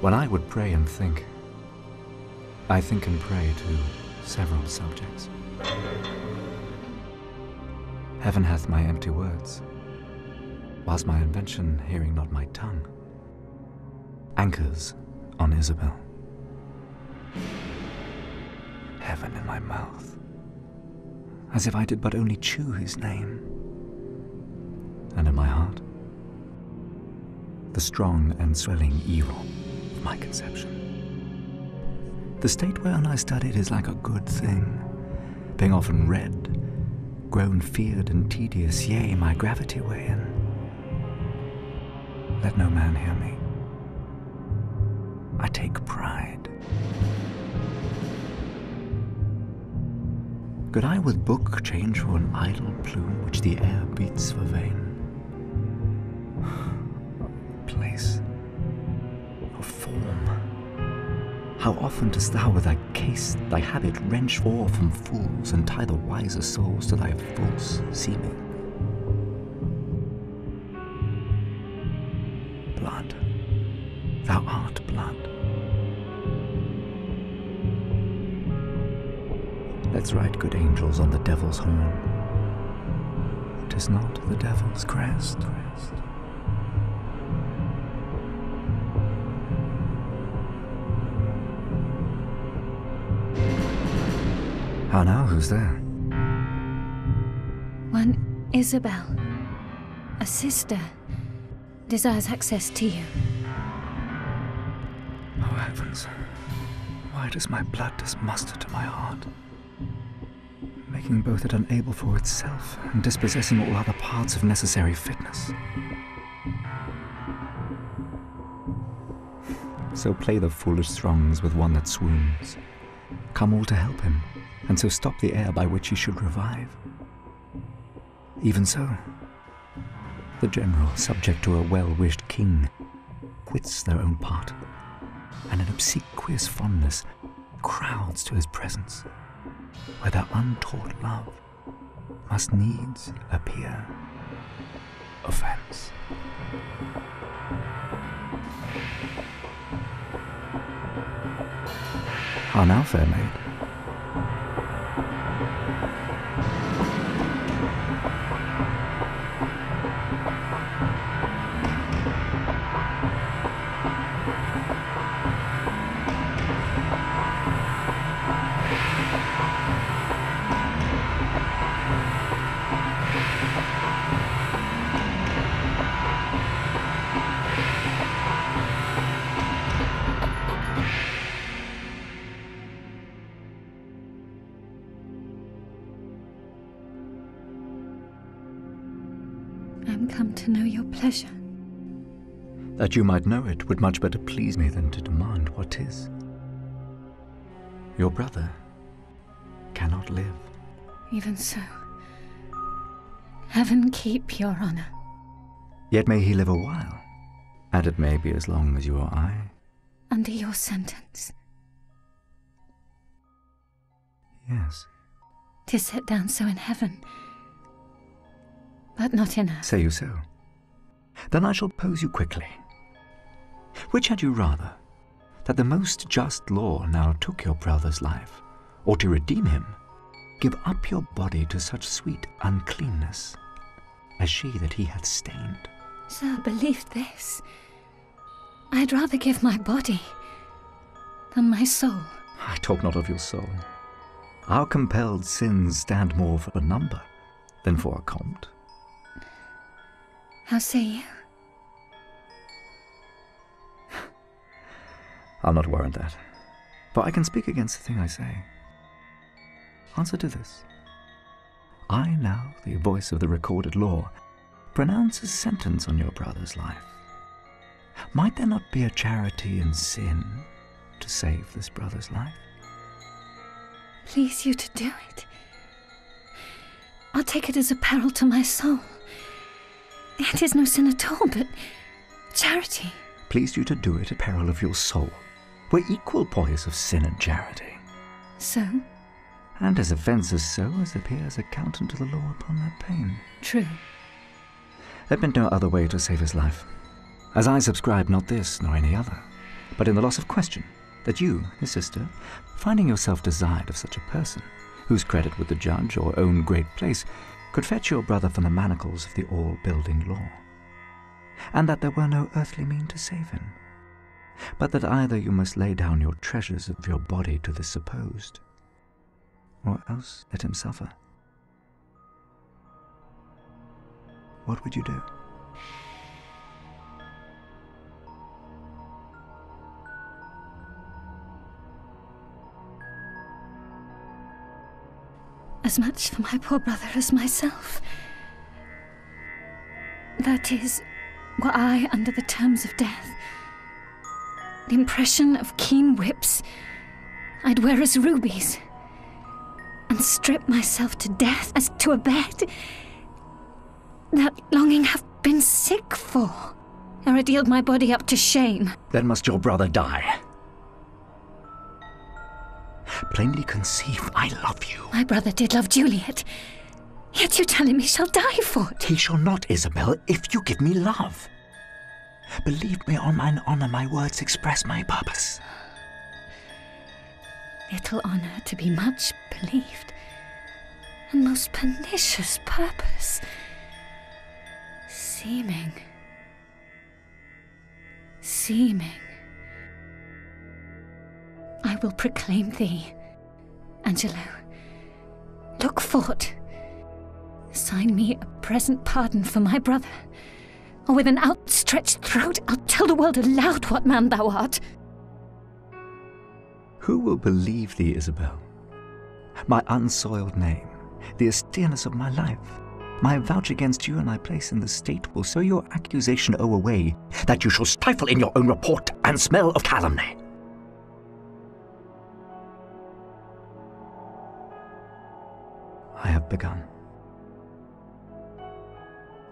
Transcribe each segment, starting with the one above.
When I would pray and think, I think and pray to several subjects. Heaven hath my empty words, whilst my invention hearing not my tongue, anchors on Isabel. Heaven in my mouth, as if I did but only chew his name, and in my heart, the strong and swelling evil of my conception. The state wherein I studied is like a good thing, being often read, grown feared and tedious, yea, my gravity wherein. Let no man hear me. I take pride. Could I with book change for an idle plume which the air beats for vain? Place, a form. How often dost thou with thy case, thy habit wrench ore from fools, and tie the wiser souls to thy false seeming? Blood, thou art blood. Let's write good angels on the devil's horn. 'Tis not the devil's crest. How now, who's there? One Isabel, a sister, desires access to you. Oh heavens, why does my blood dismuster to my heart, making both it unable for itself and dispossessing all other parts of necessary fitness? So play the foolish throngs with one that swoons, come all to help him, and so stop the air by which he should revive. Even so, the general, subject to a well-wished king, quits their own part, and in obsequious fondness crowds to his presence, where their untaught love must needs appear offense. How now, fair maid? I'm come to know your pleasure. That you might know it would much better please me than to demand what 'tis. Your brother cannot live. Even so, heaven keep your honor. Yet may he live a while, and it may be as long as you or I. Under your sentence. Yes. 'Tis set down so in heaven, but not in earth. Say you so? Then I shall pose you quickly. Which had you rather, that the most just law now took your brother's life, or to redeem him, give up your body to such sweet uncleanness as she that he hath stained? Sir, believe this. I'd rather give my body than my soul. I talk not of your soul. Our compelled sins stand more for a number than for a compt. How say you? I'll not warrant that, for I can speak against the thing I say. Answer to this. I now, the voice of the recorded law, pronounce a sentence on your brother's life. Might there not be a charity in sin to save this brother's life? Please you to do it. I'll take it as a peril to my soul. It is no sin at all, but charity. Pleased you to do it at peril of your soul. We're equal poise of sin and charity. So? And as offences so as appears accountant to the law upon that pain. True. There been no other way to save his life. as I subscribe not this nor any other, but in the loss of question, that you, his sister, finding yourself desired of such a person, whose credit with the judge or own great place could fetch your brother from the manacles of the all-building law, and that there were no earthly mean to save him, but that either you must lay down your treasures of your body to the supposed, or else let him suffer. What would you do? As much for my poor brother as myself. That is, were I under the terms of death. The impression of keen whips I'd wear as rubies, and strip myself to death as to a bed. That longing have been sick for, ere I'd yield my body up to shame. Then must your brother die. Plainly conceive, I love you. My brother did love Juliet, yet you tell him he shall die for it. He shall not, Isabel, if you give me love. Believe me, on mine honour, my words express my purpose. Little honour to be much believed, and most pernicious purpose. Seeming. I will proclaim thee, Angelo. Look forth. Sign me a present pardon for my brother, or with an outstretched throat I'll tell the world aloud what man thou art. Who will believe thee, Isabel? My unsoiled name, the austereness of my life, my vouch against you and I place in the state will so your accusation owe away, that you shall stifle in your own report and smell of calumny. I have begun.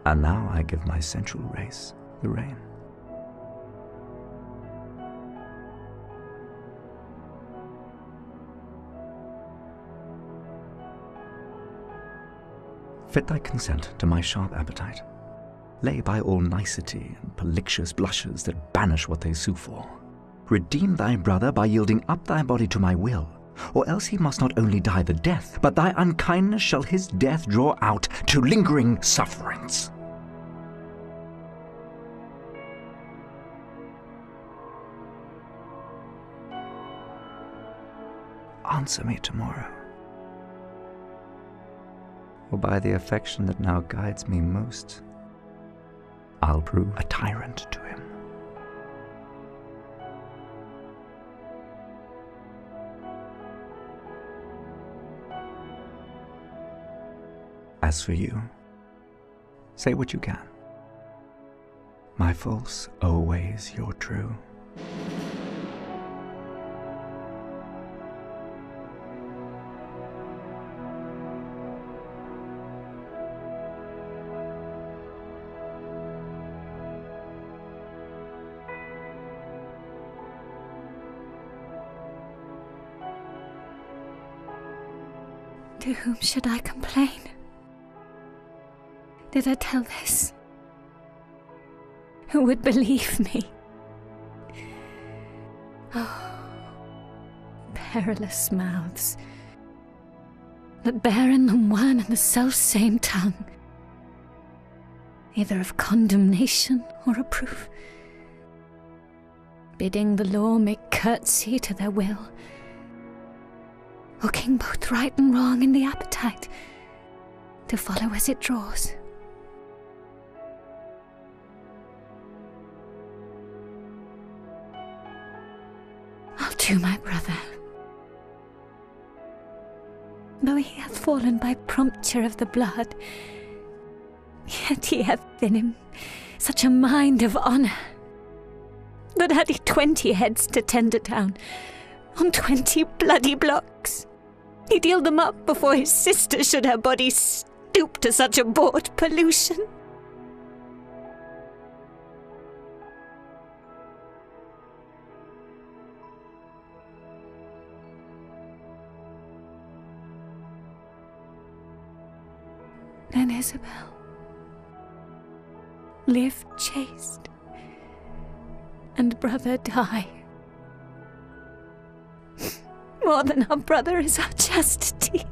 And now I give my sensual race the rein. Fit thy consent to my sharp appetite. Lay by all nicety and pollictious blushes that banish what they sue for. Redeem thy brother by yielding up thy body to my will, or else he must not only die the death, but thy unkindness shall his death draw out to lingering sufferance. Answer me tomorrow, or by the affection that now guides me most, I'll prove a tyrant to him. As for you, say what you can. My false, always your true. To whom should I complain? Did I tell this? Who would believe me? Oh, perilous mouths, that bear in them one and the self-same tongue, either of condemnation or reproof, bidding the law make curtsy to their will, hooking both right and wrong in the appetite, to follow as it draws. I'll do my brother. Though he hath fallen by prompture of the blood, yet he hath in him such a mind of honour, that had he 20 heads to tender down, on 20 bloody blocks, he'd yield them up before his sister should her body stoop to such abhorred pollution. Then Isabel, live chaste and brother die. More than our brother is our chastity.